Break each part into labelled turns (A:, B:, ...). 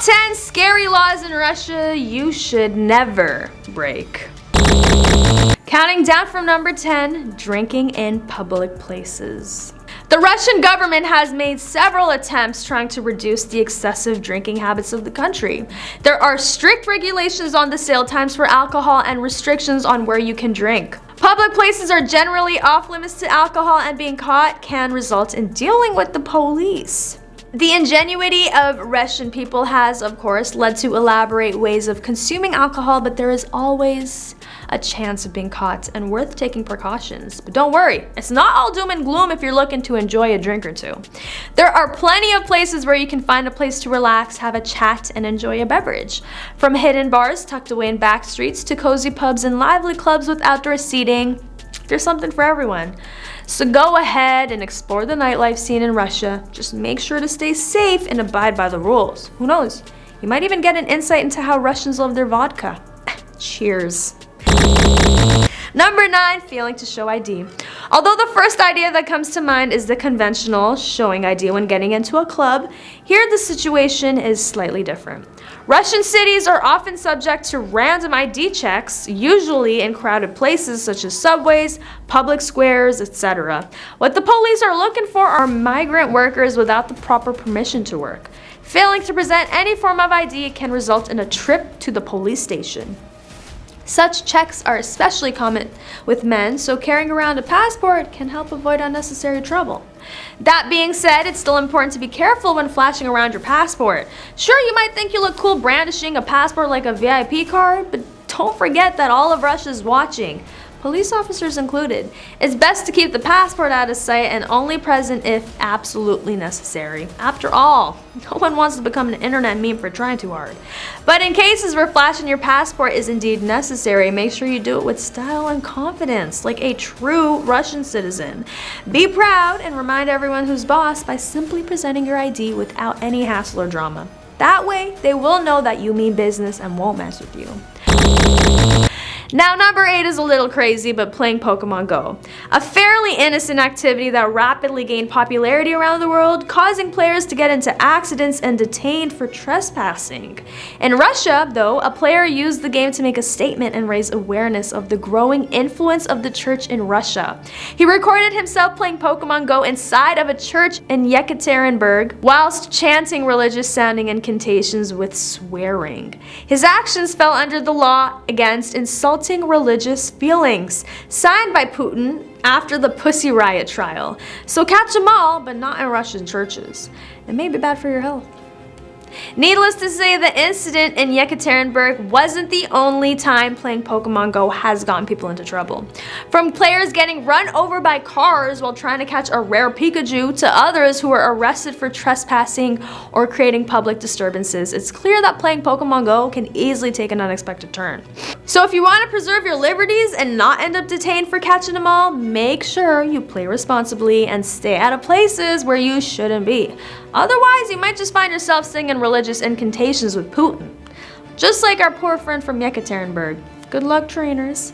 A: 10 scary laws in Russia you should never break. Counting down from number 10, drinking in public places. The Russian government has made several attempts trying to reduce the excessive drinking habits of the country. There are strict regulations on the sale times for alcohol and restrictions on where you can drink. Public places are generally off limits to alcohol, and being caught can result in dealing with the police. The ingenuity of Russian people has, of course, led to elaborate ways of consuming alcohol, but there is always a chance of being caught and worth taking precautions. But don't worry, it's not all doom and gloom if you're looking to enjoy a drink or two. There are plenty of places where you can find a place to relax, have a chat, and enjoy a beverage. From hidden bars tucked away in back streets to cozy pubs and lively clubs with outdoor seating, there's something for everyone. So go ahead and explore the nightlife scene in Russia. Just make sure to stay safe and abide by the rules. Who knows? You might even get an insight into how Russians love their vodka. Cheers. Number 9, failing to show ID. Although the first idea that comes to mind is the conventional showing ID when getting into a club, here the situation is slightly different. Russian cities are often subject to random ID checks, usually in crowded places such as subways, public squares, etc. What the police are looking for are migrant workers without the proper permission to work. Failing to present any form of ID can result in a trip to the police station. Such checks are especially common with men, so carrying around a passport can help avoid unnecessary trouble. That being said, it's still important to be careful when flashing around your passport. Sure, you might think you look cool brandishing a passport like a VIP card, but don't forget that all of Russia is watching, police officers included. It's best to keep the passport out of sight and only present if absolutely necessary. After all, no one wants to become an internet meme for trying too hard. But in cases where flashing your passport is indeed necessary, make sure you do it with style and confidence, like a true Russian citizen. Be proud and remind everyone who's boss by simply presenting your ID without any hassle or drama. That way, they will know that you mean business and won't mess with you. Now, number 8 is a little crazy, but playing Pokemon Go. A fairly innocent activity that rapidly gained popularity around the world, causing players to get into accidents and detained for trespassing. In Russia, though, a player used the game to make a statement and raise awareness of the growing influence of the church in Russia. He recorded himself playing Pokemon Go inside of a church in Yekaterinburg, whilst chanting religious-sounding incantations with swearing. His actions fell under the law against insulting religious feelings, signed by Putin after the Pussy Riot trial. So catch them all, but not in Russian churches. It may be bad for your health. Needless to say, the incident in Yekaterinburg wasn't the only time playing Pokemon Go has gotten people into trouble. From players getting run over by cars while trying to catch a rare Pikachu to others who were arrested for trespassing or creating public disturbances, it's clear that playing Pokemon Go can easily take an unexpected turn. So if you want to preserve your liberties and not end up detained for catching them all, make sure you play responsibly and stay out of places where you shouldn't be. Otherwise, you might just find yourself singing religious incantations with Putin. Just like our poor friend from Yekaterinburg. Good luck, trainers.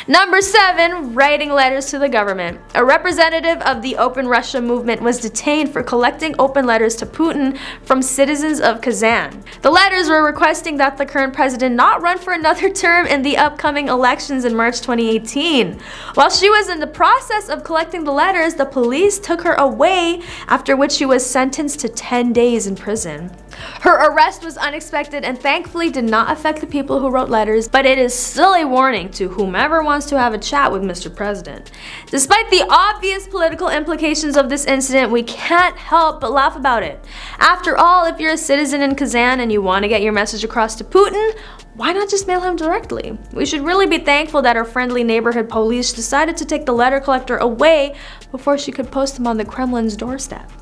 A: Number 7, writing letters to the government. A representative of the Open Russia movement was detained for collecting open letters to Putin from citizens of Kazan. The letters were requesting that the current president not run for another term in the upcoming elections in March 2018. While she was in the process of collecting the letters, the police took her away, after which she was sentenced to 10 days in prison. Her arrest was unexpected and thankfully did not affect the people who wrote letters, but it is still a warning to whomever wants to have a chat with Mr. President. Despite the obvious political implications of this incident, we can't help but laugh about it. After all, if you're a citizen in Kazan and you want to get your message across to Putin, why not just mail him directly? We should really be thankful that our friendly neighborhood police decided to take the letter collector away before she could post him on the Kremlin's doorstep.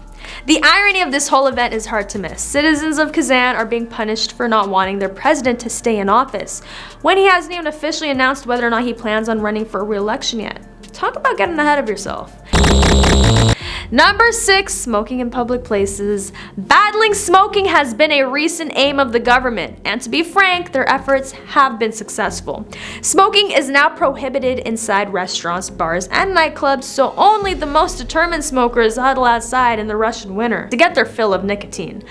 A: The irony of this whole event is hard to miss. Citizens of Kazan are being punished for not wanting their president to stay in office, when he hasn't even officially announced whether or not he plans on running for re-election yet. Talk about getting ahead of yourself. Number 6, smoking in public places. Battling smoking has been a recent aim of the government, and to be frank, their efforts have been successful. Smoking is now prohibited inside restaurants, bars, and nightclubs, so only the most determined smokers huddle outside in the Russian winter to get their fill of nicotine.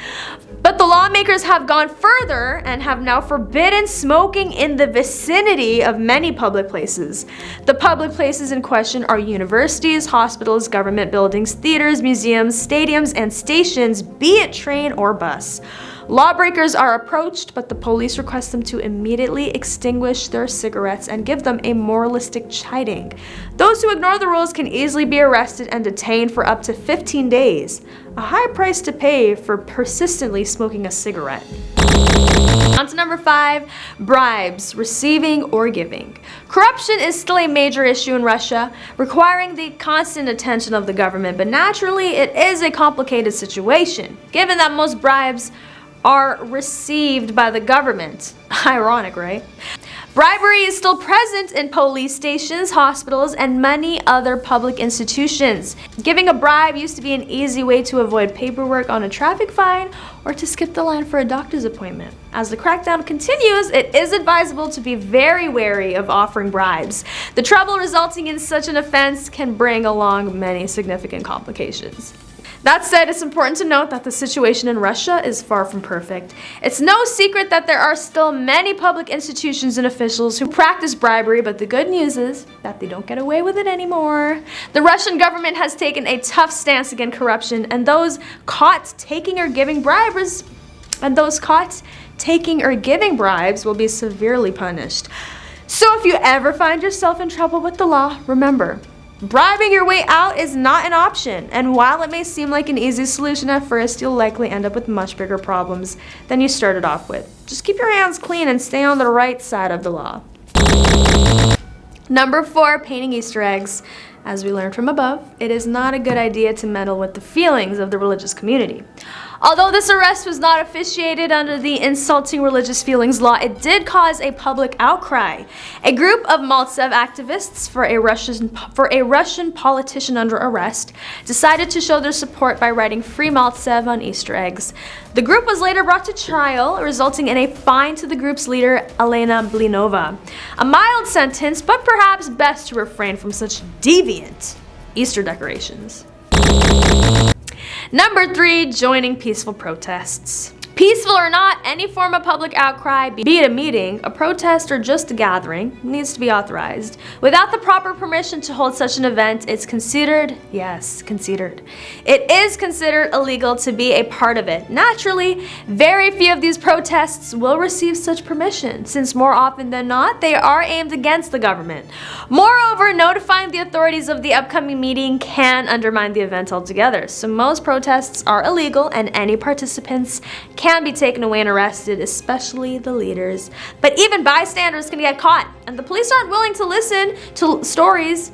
A: But the lawmakers have gone further and have now forbidden smoking in the vicinity of many public places. The public places in question are universities, hospitals, government buildings, theaters, museums, stadiums, and stations, be it train or bus. Lawbreakers are approached, but the police request them to immediately extinguish their cigarettes and give them a moralistic chiding. Those who ignore the rules can easily be arrested and detained for up to 15 days, a high price to pay for persistently smoking a cigarette. On to number 5, bribes, receiving or giving. Corruption is still a major issue in Russia, requiring the constant attention of the government, but naturally it is a complicated situation, given that most bribes are received by the government. Ironic, right? Bribery is still present in police stations, hospitals, and many other public institutions. Giving a bribe used to be an easy way to avoid paperwork on a traffic fine or to skip the line for a doctor's appointment. As the crackdown continues, it is advisable to be very wary of offering bribes. The trouble resulting in such an offense can bring along many significant complications. That said, it's important to note that the situation in Russia is far from perfect. It's no secret that there are still many public institutions and officials who practice bribery, but the good news is that they don't get away with it anymore. The Russian government has taken a tough stance against corruption, and those caught taking or giving bribes will be severely punished. So if you ever find yourself in trouble with the law, remember, bribing your way out is not an option, and while it may seem like an easy solution at first, you'll likely end up with much bigger problems than you started off with. Just keep your hands clean and stay on the right side of the law. Number 4, painting Easter eggs. As we learned from above, it is not a good idea to meddle with the feelings of the religious community. Although this arrest was not officiated under the insulting religious feelings law, it did cause a public outcry. A group of Maltsev activists for a Russian politician under arrest decided to show their support by writing "Free Maltsev" on Easter eggs. The group was later brought to trial, resulting in a fine to the group's leader, Elena Blinova. A mild sentence, but perhaps best to refrain from such deviant Easter decorations. Number 3, joining peaceful protests. Peaceful or not, any form of public outcry, be it a meeting, a protest, or just a gathering, needs to be authorized. Without the proper permission to hold such an event, it's considered, yes, considered. It is considered illegal to be a part of it. Naturally, very few of these protests will receive such permission, since more often than not, they are aimed against the government. Moreover, notifying the authorities of the upcoming meeting can undermine the event altogether, so most protests are illegal and any participants can be taken away and arrested, especially the leaders. But even bystanders can get caught, and the police aren't willing to listen to stories,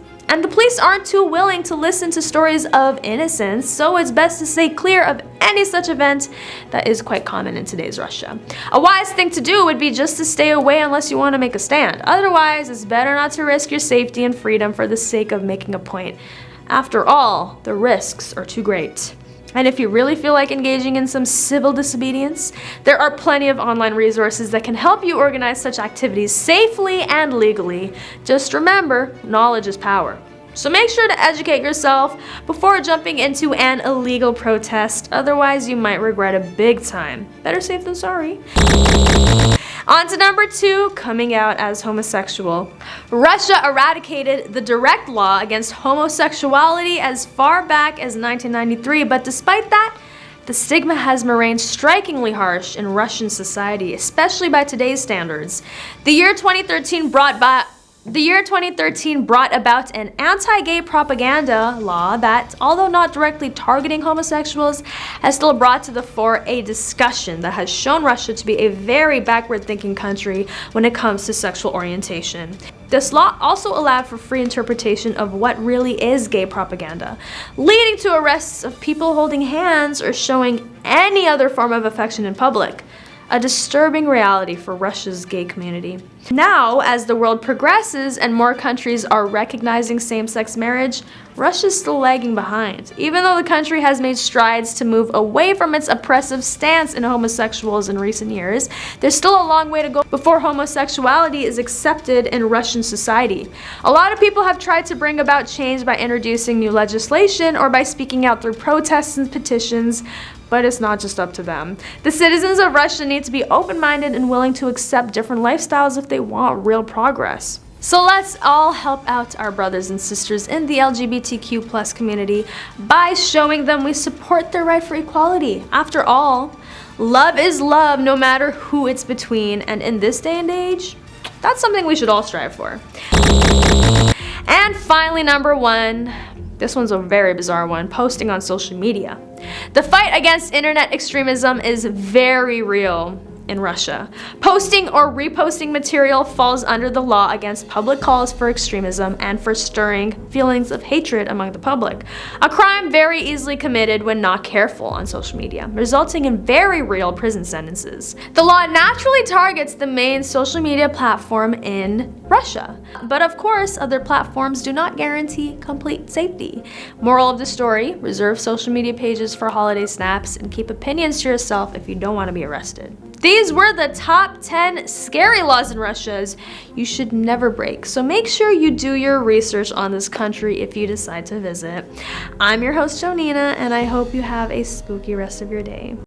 A: of innocence, so it's best to stay clear of any such event that is quite common in today's Russia. A wise thing to do would be just to stay away unless you want to make a stand. Otherwise, it's better not to risk your safety and freedom for the sake of making a point. After all, the risks are too great. And if you really feel like engaging in some civil disobedience, there are plenty of online resources that can help you organize such activities safely and legally. Just remember, knowledge is power. So make sure to educate yourself before jumping into an illegal protest, otherwise you might regret it big time. Better safe than sorry. On to number 2, coming out as homosexual. Russia eradicated the direct law against homosexuality as far back as 1993, but despite that, the stigma has remained strikingly harsh in Russian society, especially by today's standards. The year 2013 brought about an anti-gay propaganda law that, although not directly targeting homosexuals, has still brought to the fore a discussion that has shown Russia to be a very backward-thinking country when it comes to sexual orientation. This law also allowed for free interpretation of what really is gay propaganda, leading to arrests of people holding hands or showing any other form of affection in public. A disturbing reality for Russia's gay community. Now, as the world progresses and more countries are recognizing same-sex marriage, Russia's still lagging behind. Even though the country has made strides to move away from its oppressive stance in homosexuals in recent years, there's still a long way to go before homosexuality is accepted in Russian society. A lot of people have tried to bring about change by introducing new legislation or by speaking out through protests and petitions, but it's not just up to them. The citizens of Russia need to be open-minded and willing to accept different lifestyles if they want real progress. So let's all help out our brothers and sisters in the LGBTQ+ community by showing them we support their right for equality. After all, love is love no matter who it's between, and in this day and age, that's something we should all strive for. And finally, number 1, this one's a very bizarre one, posting on social media. The fight against internet extremism is very real in Russia. Posting or reposting material falls under the law against public calls for extremism and for stirring feelings of hatred among the public. A crime very easily committed when not careful on social media, resulting in very real prison sentences. The law naturally targets the main social media platform in Russia. But of course, other platforms do not guarantee complete safety. Moral of the story, reserve social media pages for holiday snaps and keep opinions to yourself if you don't want to be arrested. These were the top 10 scary laws in Russia you should never break. So make sure you do your research on this country if you decide to visit. I'm your host, Jonina, and I hope you have a spooky rest of your day.